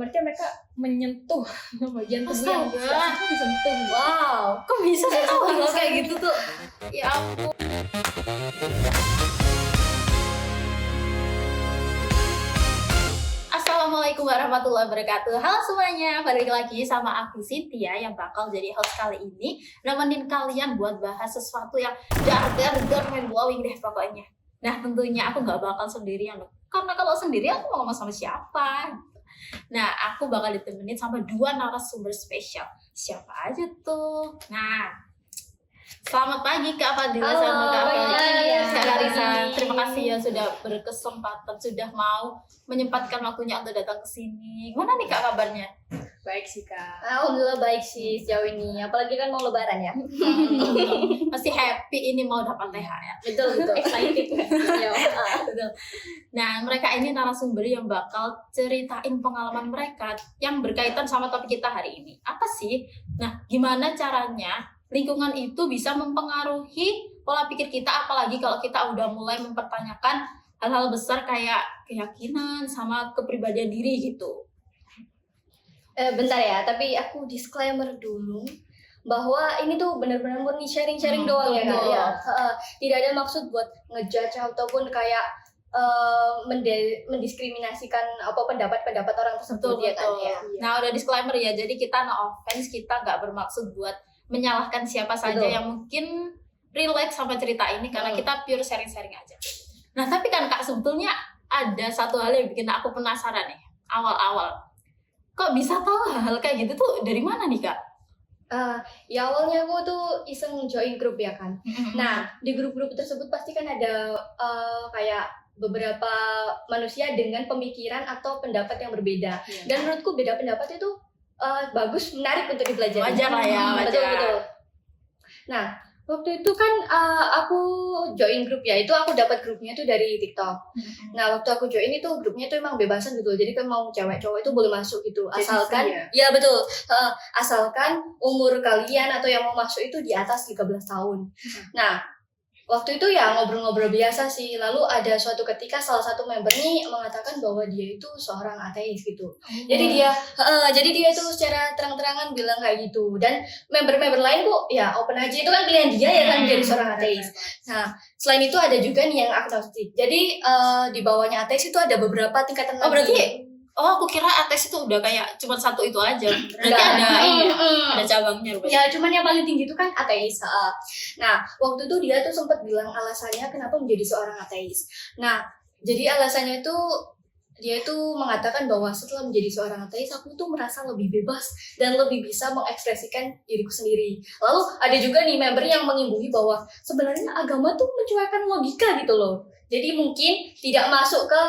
berarti mereka menyentuh bagian tubuh yang Astaga. biasa disentuh. Wow, kok bisa sih tuh hal kayak gitu tuh? Ya ampun. Assalamualaikum warahmatullahi wabarakatuh. Halo semuanya, balik lagi sama aku Cynthia yang bakal jadi host kali ini, nemenin kalian buat bahas sesuatu yang dar mind blowing deh pokoknya. Nah tentunya aku nggak bakal sendirian loh, karena kalau sendiri aku mau ngomong sama siapa? Nah aku bakal ditemenin sama dua narasumber spesial. Siapa aja tuh? Nah, selamat pagi Kak Fadila sama Kak Fadila. Kak Larissa, terima kasih ya sudah berkesempatan, sudah mau menyempatkan waktunya untuk datang ke sini. Gimana nih Kak kabarnya? Baik sih Kak. Alhamdulillah baik sih sejauh ini, apalagi kan mau lebaran ya. Pasti happy ini mau dapat THR. Betul. Excited. Ya, Betul. Nah, mereka ini narasumber yang bakal ceritain pengalaman mereka yang berkaitan sama topik kita hari ini. Apa sih? Nah, gimana caranya lingkungan itu bisa mempengaruhi pola pikir kita, apalagi kalau kita udah mulai mempertanyakan hal-hal besar kayak keyakinan sama kepribadian diri gitu. bentar ya, tapi aku disclaimer dulu bahwa ini tuh benar-benar murni sharing-sharing doang ya Kak. betul. Ya. Tidak ada maksud buat ngejudge ataupun kayak mendiskriminasikan apa pendapat-pendapat orang tersebut ya kan ya. Nah, udah disclaimer ya, jadi kita no offense, kita nggak bermaksud buat menyalahkan siapa saja Betul. yang mungkin relate sama cerita ini, karena kita pure sharing-sharing aja. Nah, tapi kan Kak, sebetulnya ada satu hal yang bikin aku penasaran nih, awal-awal. Kok bisa tahu hal kayak gitu tuh dari mana nih Kak? Ya awalnya aku tuh iseng join grup ya kan. Nah, di grup-grup tersebut pasti kan ada kayak beberapa manusia dengan pemikiran atau pendapat yang berbeda. Dan menurutku beda pendapat itu bagus, menarik untuk dipelajari. Wajar lah ya, wajar. Betul. Nah, waktu itu kan aku join grup ya, itu aku dapat grupnya tuh dari TikTok. Nah, waktu aku join itu grupnya tuh emang bebasan gitu. Jadi kan mau cewek cowok itu boleh masuk gitu. Asalkan ya betul. Asalkan umur kalian atau yang mau masuk itu di atas 13 tahun. Nah, waktu itu ya ngobrol-ngobrol biasa sih. Lalu ada suatu ketika salah satu member nih mengatakan bahwa dia itu seorang ateis gitu. Jadi dia itu secara terang-terangan bilang kayak gitu. Dan member-member lain kok ya open aja, itu kan pilihan dia ya kan menjadi seorang ateis. Nah, selain itu ada juga nih yang agnostik. Jadi di bawahnya ateis itu ada beberapa tingkatan Oh, lagi. berarti aku kira ateis itu udah kayak cuma satu itu aja. Berarti ada cabangnya rupanya. Ya, cuman yang paling tinggi itu kan ateis. Nah, waktu itu dia tuh sempat bilang alasannya kenapa menjadi seorang ateis. Nah, jadi alasannya itu dia itu mengatakan bahwa setelah menjadi seorang ateis, aku tuh merasa lebih bebas dan lebih bisa mengekspresikan diriku sendiri. Lalu ada juga nih member yang mengimbuhi bahwa sebenarnya agama tuh mencuekan logika gitu loh. Jadi mungkin tidak masuk ke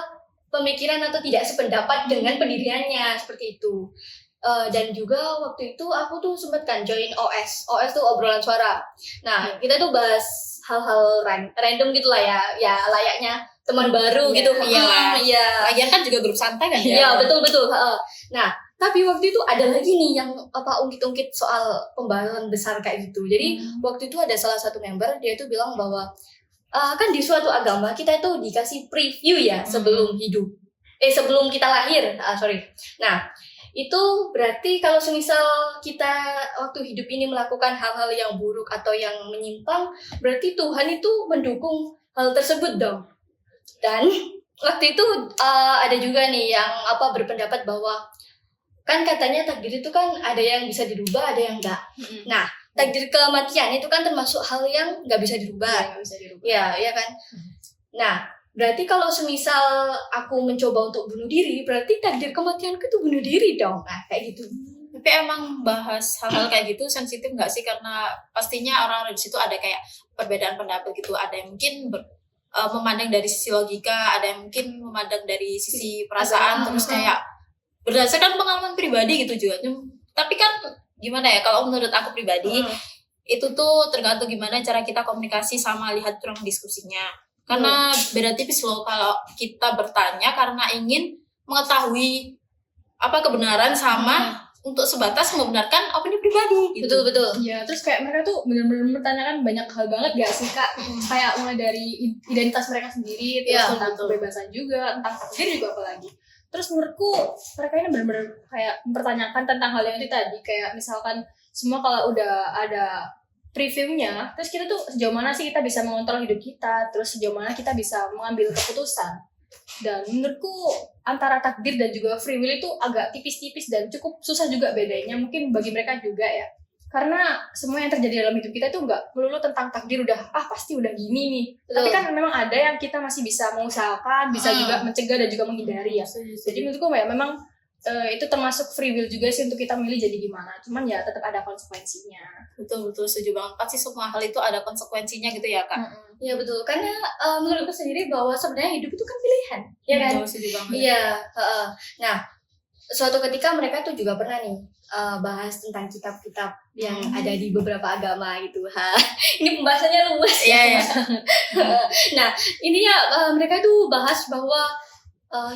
pemikiran atau tidak sependapat dengan pendiriannya seperti itu. Dan juga waktu itu aku tuh sempat kan join OS tuh obrolan suara. Nah, kita tuh bahas hal-hal random gitu lah ya layaknya teman baru gitu. Iya. Lagian kan juga grup santai kan ya? Iya, betul. Nah, tapi waktu itu ada lagi nih yang ungkit-ungkit soal pembahasan besar kayak gitu. Jadi waktu itu ada salah satu member, dia tuh bilang bahwa kan di suatu agama kita itu dikasih preview ya sebelum hidup. Sebelum kita lahir. Nah, itu berarti kalau semisal kita waktu hidup ini melakukan hal-hal yang buruk atau yang menyimpang, berarti Tuhan itu mendukung hal tersebut dong. Dan waktu itu ada juga nih yang berpendapat bahwa kan katanya takdir itu kan ada yang bisa dirubah, ada yang enggak. Nah, takdir kematian itu kan termasuk hal yang nggak bisa dirubah. Ya kan. Nah, berarti kalau semisal aku mencoba untuk bunuh diri, berarti takdir kematianku itu bunuh diri dong. Nah, kayak gitu. Tapi emang bahas hal-hal kayak gitu sensitif nggak sih? Karena pastinya orang-orang di situ ada kayak perbedaan pendapat gitu. Ada yang mungkin memandang dari sisi logika, ada yang mungkin memandang dari sisi perasaan, terus kayak berdasarkan pengalaman pribadi gitu juga. Tapi kan gimana ya, kalau menurut aku pribadi itu tuh tergantung gimana cara kita komunikasi sama lihat ruang diskusinya. Karena beda tipis loh kalau kita bertanya karena ingin mengetahui apa kebenaran sama untuk sebatas membenarkan opini pribadi gitu. Betul. Ya, terus kayak mereka tuh benar-benar mempertanyakan banyak hal banget gak sih Kak? Kayak mulai dari identitas mereka sendiri, terus tentang kebebasan juga, tentang takdir juga apalagi. Terus menurutku mereka ini benar-benar kayak mempertanyakan tentang hal yang itu tadi, kayak misalkan semua kalau udah ada previewnya, terus kita tuh sejauh mana sih kita bisa mengontrol hidup kita, terus sejauh mana kita bisa mengambil keputusan. Dan menurutku antara takdir dan juga free will itu agak tipis-tipis dan cukup susah juga bedanya, mungkin bagi mereka juga ya. Karena semua yang terjadi dalam hidup kita itu nggak melulu tentang takdir udah pasti udah gini nih. Tapi kan memang ada yang kita masih bisa mengusahakan, bisa juga mencegah dan juga menghindari ya. Jadi menurutku ya memang itu termasuk free will juga sih untuk kita milih jadi gimana. Cuman ya tetap ada konsekuensinya. Betul setuju banget. Pasti semua hal itu ada konsekuensinya gitu ya, Kak. Iya betul. Karena menurutku sendiri bahwa sebenarnya hidup itu kan pilihan, ya kan? Betul, setuju banget. Iya. Nah, suatu ketika mereka tuh juga pernah nih bahas tentang kitab-kitab yang ada di beberapa agama gitu. Ini pembahasannya luas ya. Iya. Nah, ini ya mereka tuh bahas bahwa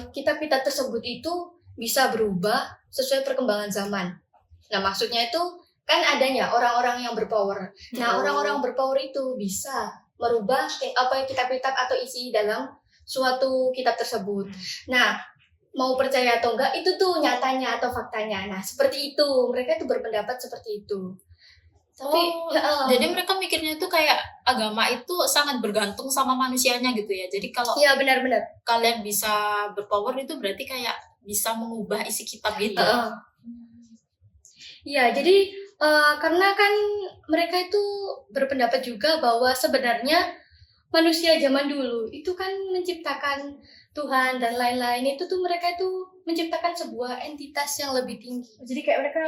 kitab-kitab tersebut itu bisa berubah sesuai perkembangan zaman. Nah, maksudnya itu kan adanya orang-orang yang berpower. Nah, orang-orang berpower itu bisa merubah kitab-kitab atau isi dalam suatu kitab tersebut. Nah, mau percaya atau enggak itu tuh nyatanya atau faktanya. Nah, seperti itu. Mereka tuh berpendapat seperti itu. Tapi jadi mereka mikirnya itu kayak agama itu sangat bergantung sama manusianya gitu ya. Jadi kalau benar-benar kalian bisa berpower itu berarti kayak bisa mengubah isi kitab gitu. Iya, jadi karena kan mereka itu berpendapat juga bahwa sebenarnya manusia zaman dulu itu kan menciptakan Tuhan dan lain-lain, itu tuh mereka itu menciptakan sebuah entitas yang lebih tinggi. Jadi kayak mereka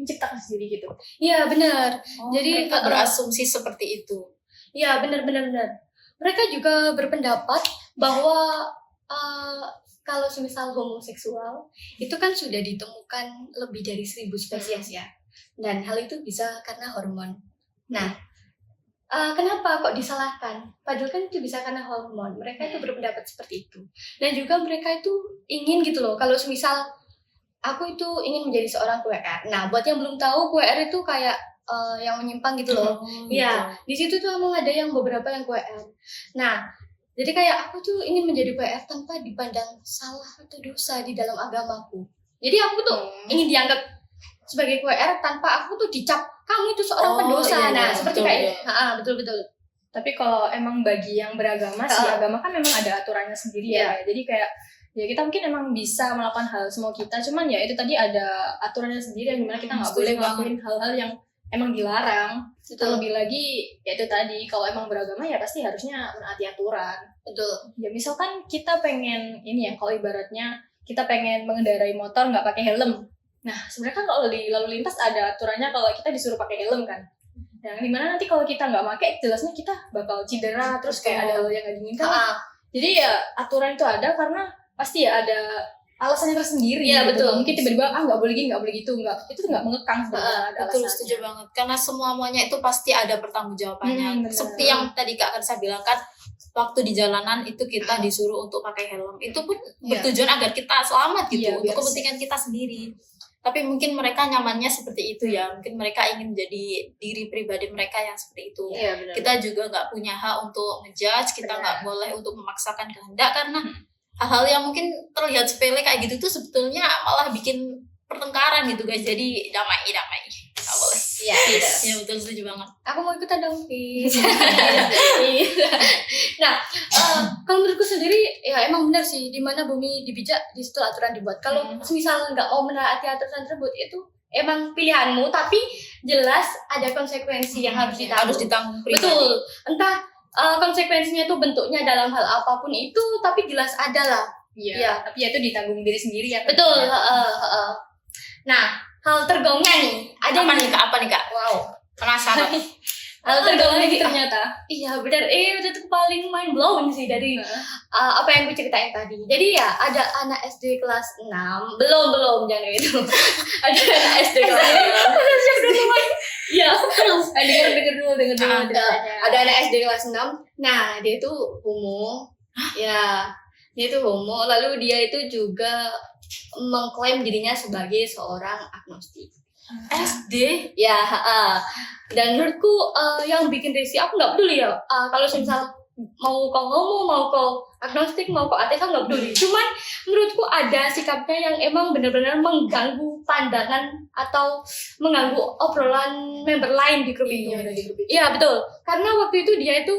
menciptakan sendiri gitu. Iya benar. Jadi mereka berasumsi seperti itu. Iya benar. Mereka juga berpendapat bahwa kalau semisal homoseksual itu kan sudah ditemukan lebih dari 1000 spesies ya. Dan hal itu bisa karena hormon. Nah, kenapa kok disalahkan? Padahal kan itu bisa karena hormon. Mereka itu berpendapat seperti itu. Dan juga mereka itu ingin gitu loh. Kalau semisal aku itu ingin menjadi seorang QR. Nah, buat yang belum tahu, QR itu kayak yang menyimpang gitu loh. Iya, di situ tuh emang ada yang beberapa yang QR. Nah, jadi kayak aku tuh ingin menjadi QR tanpa dipandang salah atau dosa di dalam agamaku. Jadi aku tuh ingin dianggap sebagai QR tanpa aku tuh dicap kamu itu seorang pendosa. Nah, seperti kayak betul. Tapi kalau emang bagi yang beragama sih, agama kan memang ada aturannya sendiri ya. Jadi kayak ya kita mungkin emang bisa melakukan hal semua kita, cuman ya itu tadi ada aturannya sendiri yang dimana kita nggak boleh ngelakuin hal-hal yang emang dilarang. Terlebih lagi ya itu tadi, kalau emang beragama ya pasti harusnya menaati aturan. Betul. Ya misalkan kita pengen ini ya, kalau ibaratnya kita pengen mengendarai motor nggak pakai helm. Nah sebenarnya kan kalau di lalu lintas ada aturannya kalau kita disuruh pakai helm kan. Yang dimana nanti kalau kita nggak pakai, jelasnya kita bakal cedera, terus kayak ada hal yang nggak diinginkan. Jadi ya aturan itu ada karena pasti ya ada alasannya tersendiri. Iya gitu. betul. Mungkin tiba-tiba nggak boleh gini, nggak boleh gitu, itu nggak mengekang sebenarnya. Betul, setuju banget. Karena semuanya itu pasti ada pertanggungjawabannya. Seperti yang tadi Kak Kansa bilang kan, waktu di jalanan itu kita disuruh untuk pakai helm. Itu pun bertujuan agar kita selamat gitu, untuk kepentingan kita sendiri. Tapi mungkin mereka nyamannya seperti itu ya. Mungkin mereka ingin jadi diri pribadi mereka yang seperti itu. Kita juga nggak punya hak untuk ngejudge, kita nggak boleh untuk memaksakan kehendak karena hal-hal yang mungkin terlihat sepele kayak gitu tuh sebetulnya malah bikin pertengkaran gitu guys. Jadi damai nggak boleh. Ya betul, setuju banget. Aku mau ikutan dong, please. Nah, kalau menurutku sendiri ya emang benar sih, di mana bumi dipijak di situ aturan dibuat. Kalau misal nggak mau menaati aturan tersebut, itu emang pilihanmu, tapi jelas ada konsekuensi yang harus ditanggung pribadi. Betul. Entah konsekuensinya itu bentuknya dalam hal apapun itu, tapi jelas ada lah. Iya. Tapi ya itu ditanggung diri sendiri ya. Betul. Nah, hal tergongnya nih. Ada apa nih kak? Wow. Penasaran. Hal tergongnya ternyata. Iya benar. Itu paling mind blowing sih dari apa yang gue ceritain tadi. Jadi ya ada anak SD kelas 6. Belum jangan itu. Ada anak SD kelas 6. Iya. Dengar dulu. Ada anak SD kelas 6. Nah, dia itu homo. Ya. Dia itu homo. Lalu dia itu juga mengklaim dirinya sebagai seorang agnostik. SD? Ya, dan menurutku yang bikin risih, aku nggak peduli ya. Kalau misal mau kau homo, mau kau agnostik mau kok ateis aku nggak peduli. Cuman menurutku ada sikapnya yang emang benar-benar mengganggu pandangan atau mengganggu obrolan member lain di grup itu. Iya betul. Karena waktu itu dia itu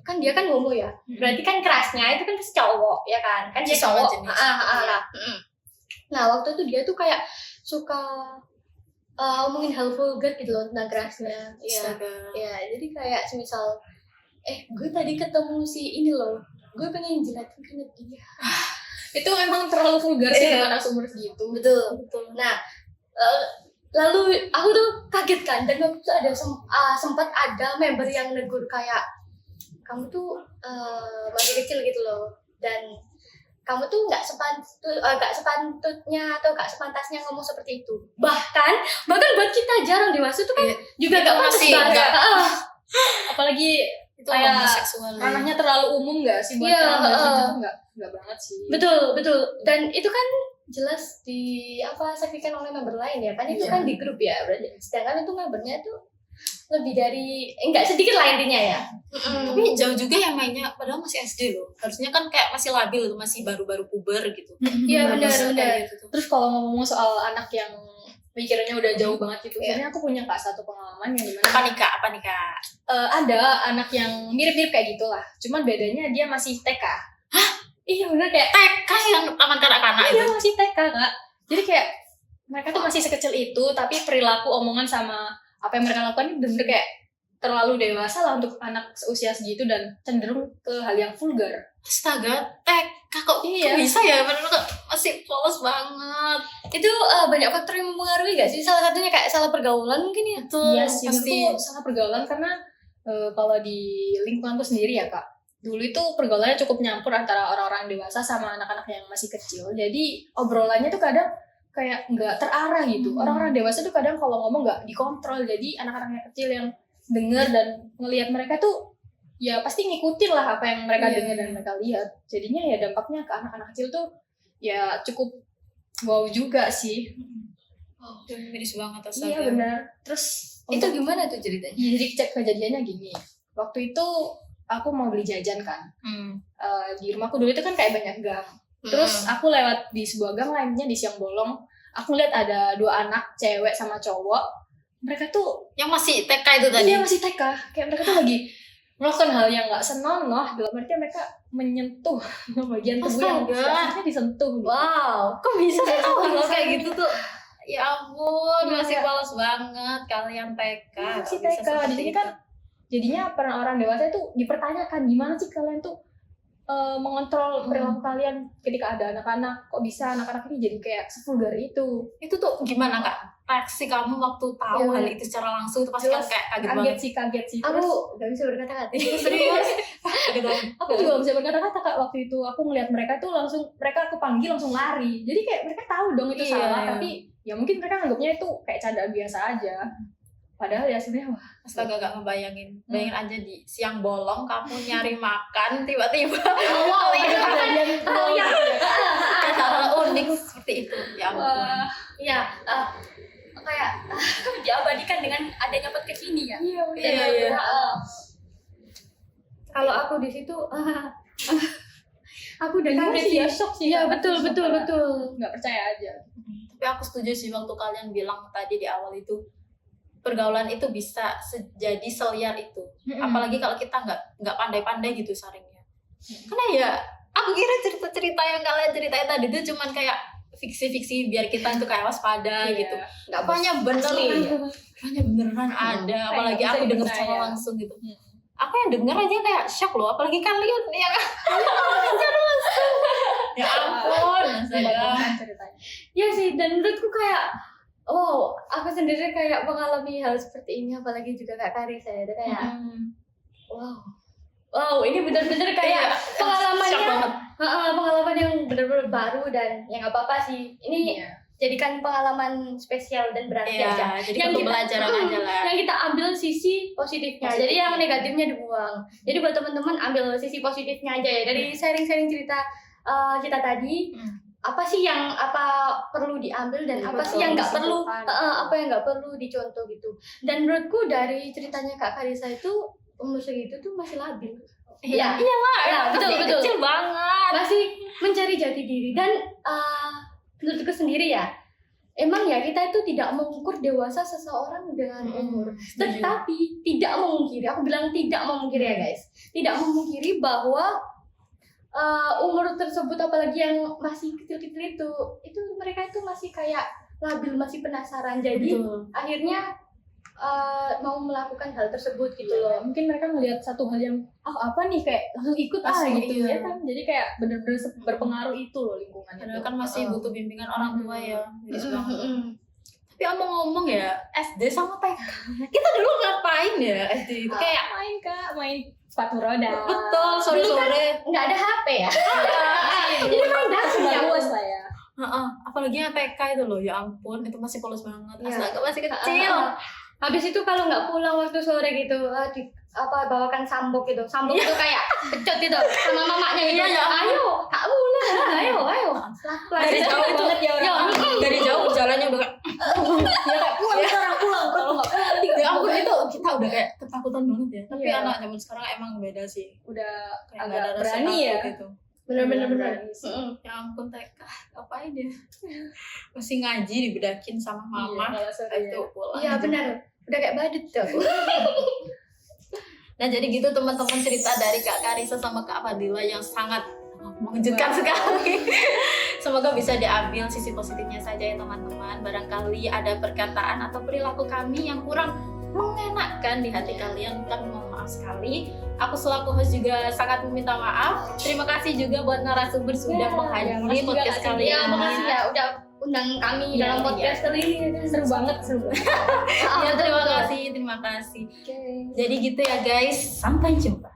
kan dia kan homo ya. Berarti kan kerasnya itu kan pasti cowok ya kan? Kan dia Sesama cowok. jenis. Nah waktu itu dia tuh kayak suka ngomongin hal vulgar gitu loh tentang kerasnya. Iya. Astaga. Ya jadi kayak semisal gue tadi ketemu si ini loh, gue pengen jilatin keringet dia. Itu emang terlalu vulgar sih Iya. untuk anak seumur segitu. Betul. Nah, lalu aku tuh kaget kan, dan waktu itu ada sempat ada member yang negur kayak kamu tuh masih kecil gitu loh, dan kamu tuh nggak sepantutnya atau nggak sepantasnya ngomong seperti itu. Bahkan buat kita jarang dewasa tuh kan juga Itu nggak pantas masih banget. nggak- Apalagi Itu kayak homoseksual. ranahnya terlalu umum nggak sih buat Iya, orang gitu tuh nggak banget sih. Betul. Dan itu kan jelas saksikan oleh member lain ya kan, itu Iya. kan di grup ya, berarti sedangkan itu membernya tuh lebih dari enggak sedikit lah intinya ya. Tapi jauh juga yang mainnya, padahal masih SD loh. Harusnya kan kayak masih labil, masih baru-baru puber gitu. Iya Nggak bisa benar. kayak gitu tuh. Terus kalau ngomong soal anak yang pikirannya udah jauh banget gitu, Iya. sebenarnya aku punya satu pengalaman yang dimana Apa nih kak? ada anak yang mirip-mirip kayak gitulah, cuman bedanya dia masih TK. Hah? Iya bener, kayak TK yang aman kanak-kanak dia itu. masih TK kak. Jadi kayak mereka tuh masih sekecil itu, tapi perilaku, omongan sama apa yang mereka lakukan ini bener-bener kayak terlalu dewasa lah untuk anak seusia segitu dan cenderung ke hal yang vulgar. Astaga, TK kok Iya. bisa ya? Bener kok masih polos banget. Itu banyak faktor yang mempengaruhi gak sih? Salah satunya kayak salah pergaulan mungkin ya. Itu Iya sih, pasti. menurutku salah pergaulan karena kalau di lingkunganku sendiri ya kak, dulu itu pergaulannya cukup nyampur antara orang-orang dewasa sama anak-anak yang masih kecil. Jadi obrolannya tuh kadang kayak nggak terarah gitu. Orang-orang dewasa tuh kadang kalau ngomong nggak dikontrol. Jadi anak-anak yang kecil yang denger dan ngelihat mereka tuh ya pasti ngikutin lah apa yang mereka Iya. dengar dan mereka lihat. Jadinya ya dampaknya ke anak-anak kecil tuh ya cukup wow juga sih. Oh, miris banget astaga. Iya benar. Terus Itu gimana tuh ceritanya? jadi cek kejadiannya gini. Waktu itu aku mau beli jajan kan. Di rumahku dulu itu kan kayak banyak gang. Terus aku lewat di sebuah gang lainnya di siang bolong. Aku lihat ada 2 anak, cewek sama cowok. Mereka tuh yang masih TK itu tadi. iya masih TK. Kayak mereka tuh lagi melakukan hal yang nggak senonoh. Dalam artian mereka menyentuh bagian tubuh yang Astaga. seharusnya disentuh. Gitu. Wow, kok bisa sih Kalau kalau kayak gitu tuh, ya ampun, Iya. masih polos banget kalian TK. Iya, masih Nggak bisa TK. seperti Jadi itu. kan jadinya peran orang dewasa itu dipertanyakan gimana sih kalian tuh mengontrol perilaku kalian ketika ada anak-anak. Kok bisa anak-anak ini jadi kayak sevulgar itu? itu tuh gimana kak? Reaksi kamu waktu tahu Iya, hal itu secara langsung itu pasti kan Jelas kayak kaget banget. Kaget sih. aku Terus gak bisa berkata-kata. Serius? Gitu. aku juga gak bisa berkata-kata kak. Waktu itu aku ngeliat mereka tuh langsung, mereka kepanggil langsung lari. Jadi kayak mereka tahu dong itu Iya. salah, tapi ya mungkin mereka anggapnya itu kayak candaan biasa aja. Padahal ya sebenarnya wah, Astaga gak ngebayangin. Bayangin aja di siang bolong kamu nyari makan tiba-tiba wow, itu kejadian Oh iya. hal unik seperti itu. Ya ampun. Wah, Iya, kayak diabadikan dengan adanya podcast ini ya. iya Iya, iya. Kalau aku di situ aku udah Gimana kaget sih sih. ya, shock sih. Iya, Kak. betul. Nggak percaya aja. Tapi aku setuju sih waktu kalian bilang tadi di awal itu pergaulan itu bisa jadi seliar itu. Apalagi kalau kita nggak pandai-pandai gitu saringnya. Karena ya aku kira cerita-cerita yang kalian ceritain tadi itu cuman kayak fiksi-fiksi biar kita itu kayak waspada Iya. gitu. Nggak Pokoknya beneran, Iya. pokoknya beneran ada. Apalagi Bisa aku dengar dipercaya. secara langsung gitu. Aku yang denger aja kayak shock loh. Apalagi kalian yang ya ampun, astaga. Bagaimana ceritanya? Iya sih, dan menurutku kayak aku sendiri kayak mengalami hal seperti ini, apalagi juga Kak Karisa ya, itu kayak wow, ini benar-benar kayak Shock pengalamannya, banget. pengalaman yang benar-benar baru dan yang nggak apa-apa sih. Ini Iya. jadikan pengalaman spesial dan berarti aja. Iya, jadi Yang kita- pembelajaran aja lah. Yang kita ambil sisi positifnya, Positifnya. jadi yang negatifnya dibuang. Jadi buat teman-teman ambil sisi positifnya aja ya dari sharing-sharing cerita kita tadi. Apa sih yang perlu diambil dan Iya, apa betul, sih yang nggak perlu, disimpulkan. apa yang nggak perlu dicontoh gitu. Dan menurutku dari ceritanya Kak Karisa itu umur segitu tuh masih labil. Iya. Iyalah, Ya, betul, masih betul. kecil banget. Masih mencari jati diri. Dan menurutku sendiri ya, emang ya kita itu tidak mengukur dewasa seseorang dengan umur. Setuju. Tetapi tidak memungkiri, aku bilang tidak memungkiri ya guys, tidak memungkiri bahwa umur tersebut, apalagi yang masih kecil-kecil itu mereka itu masih kayak labil, masih penasaran. Jadi Betul. akhirnya mau melakukan hal tersebut gitu loh. Mungkin mereka ngelihat satu hal yang apa nih, kayak langsung ikut Langsung, gitu iya. ya kan. Jadi kayak bener-bener berpengaruh itu loh lingkungan Padahal itu. kan masih butuh bimbingan orang tua ya. Jadi semangat. Mm-mm. Tapi omong-ngomong ya, SD sama TK. Kita dulu ngapain ya SD itu? Kayak main Kak, main sepatu roda. betul sore-sore. Nggak ada HP ya. Jadi main dasar ya. luas lah ya. Apalagi yang TK itu loh, ya ampun, itu masih polos banget. Iya. Astaga, masih kecil. Habis itu kalau nggak pulang waktu sore gitu, bawakan sambok gitu. Sambok itu kayak pecut gitu sama mamanya gitu. Iya, ya. Ayo, kak pulang, ayo. Dari jauh banget ya orang. Dari jauh jalannya udah kayak, Ya kayak pulang sekarang pulang. Kalau nggak pulang nanti ya ampun, itu kita udah kayak ketakutan banget ya. Tapi Iya. anak zaman sekarang emang beda sih. udah Kayak agak nggak ada rasa berani ya. takut gitu. Bener-bener. Berani sih. Ya ampun, TK ngapain ya? Masih ngaji dibedakin sama mama. Iya, kalau sore Itu ya. pulang. Iya benar. Udah kayak badut tuh aku. Nah, jadi gitu teman-teman, cerita dari Kak Karissa sama Kak Fadila yang sangat mengejutkan sekali. Semoga bisa diambil sisi positifnya saja ya teman-teman. Barangkali ada perkataan atau perilaku kami yang kurang mengenakan di hati kalian, kami mohon maaf sekali. Aku selaku host juga sangat meminta maaf. Terima kasih juga buat narasumber sudah menghadiri makasih juga, podcast Kak kali Cindy. Ya ini. makasih ya udah undang kami Iya, dalam podcast kali ini. Seru banget, seru banget. Ya, terima kasih. Oke. Jadi gitu ya guys, sampai jumpa.